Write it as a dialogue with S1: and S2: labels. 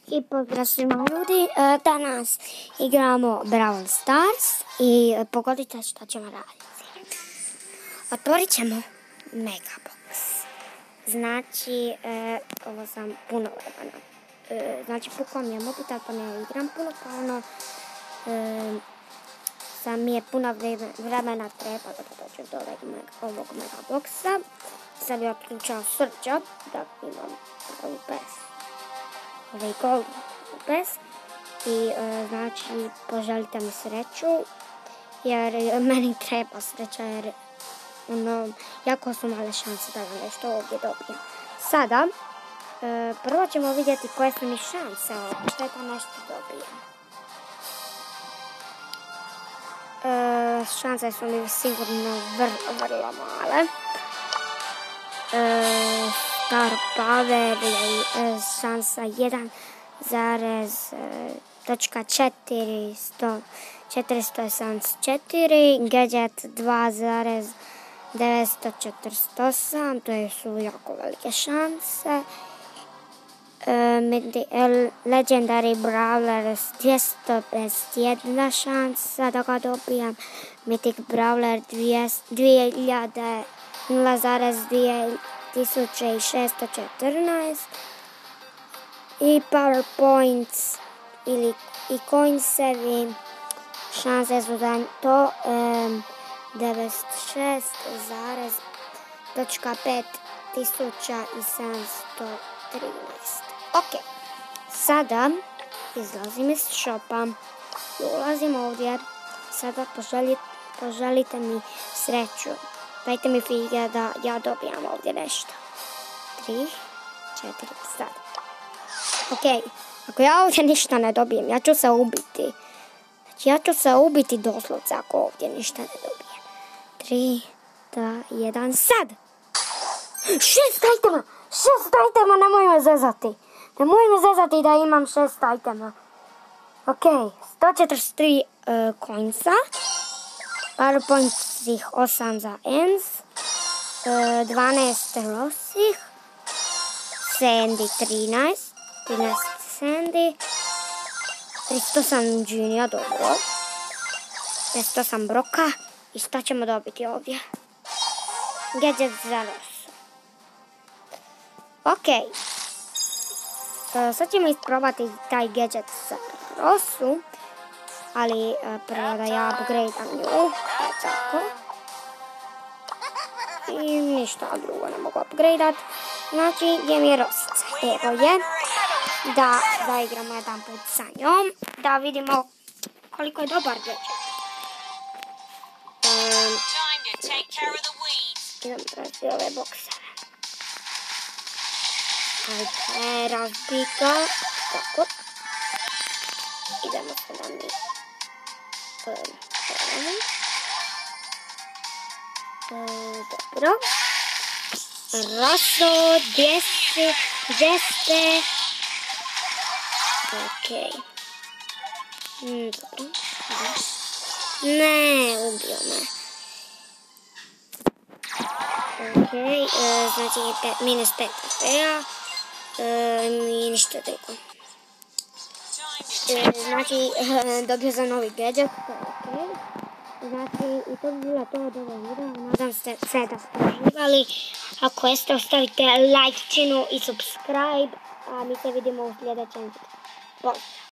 S1: I pozdrav svima ljudi, danas igramo Brawl Stars i pogodite što ćemo raditi. Otvorit ćemo Megabox. Znači, ovo sam puno vremena. Znači, pukao mi je mobitel pa ne igram puno, pa ono, sam mi je puno vremena treba da dođem do ovog Megaboxa. Sad bi otključao srđa da imam pravu pes. Gold pes i znači poželite mi sreću jer meni treba sreća jer jako su male šanse da ga nešto ovdje dobijem. Sada prvo ćemo vidjeti koje su mi šanse ovdje da nešto dobijem. Šanse su mi sigurno vrlo male. Star Power je šansa 1.474, Gadget 2.948, to su jako velike šanse. Legendary Brawler 251 šansa da ga dobijem, Mythic Brawler 0.614 i PowerPoints i coinsevi šanse su za to 96.5713. Ok, sada izlazim iz shopa i ulazim ovdje. Sada poželite mi sreću. Dajte mi fige da ja dobijam ovdje nešto. 3, 4, sad. Ok, ako ja ovdje ništa ne dobijem, ja ću se ubiti. Znači, ja ću se ubiti doslovce ako ovdje ništa ne dobijem. 3, 2, 1, sad! 6 itema! 6 itema, nemoj me zezati. Nemoj me zezati da imam 6 itema. Ok, 143 coinsa. PowerPoint 8 za Ens, 12 Rossih, Sandy 13 Sandy, 308 Ginija, dobro, 508 Broka i šta ćemo dobiti ovdje? Gadget za Rossu. Ok, sad ćemo isprobati taj gadget za Rossu. Ali prvo da ja upgradeam nju, tako. I ništa drugo ne mogu upgradeat. Znači, gdje mi je Rosica? Evo je. Da igramo jedan put sa njom. Da vidimo koliko je dobar gadget. Idemo tražiti ove boksere. Ajde, razbi ga. Tako. Idemo sada mi. Dobro. Rosso, 200. Ok. Dobro. Ne, ubio me. Ok, znači minus 5 trofeja. I ništa drugo. Znači, dobio sam novi gadget, ok. Znači, i to bi bilo to od ovog videa. Nadam se da ste uživali. Ako jeste, ostavite like, činu i subscribe. A mi se vidimo u sljedećem videu. Pozdrav!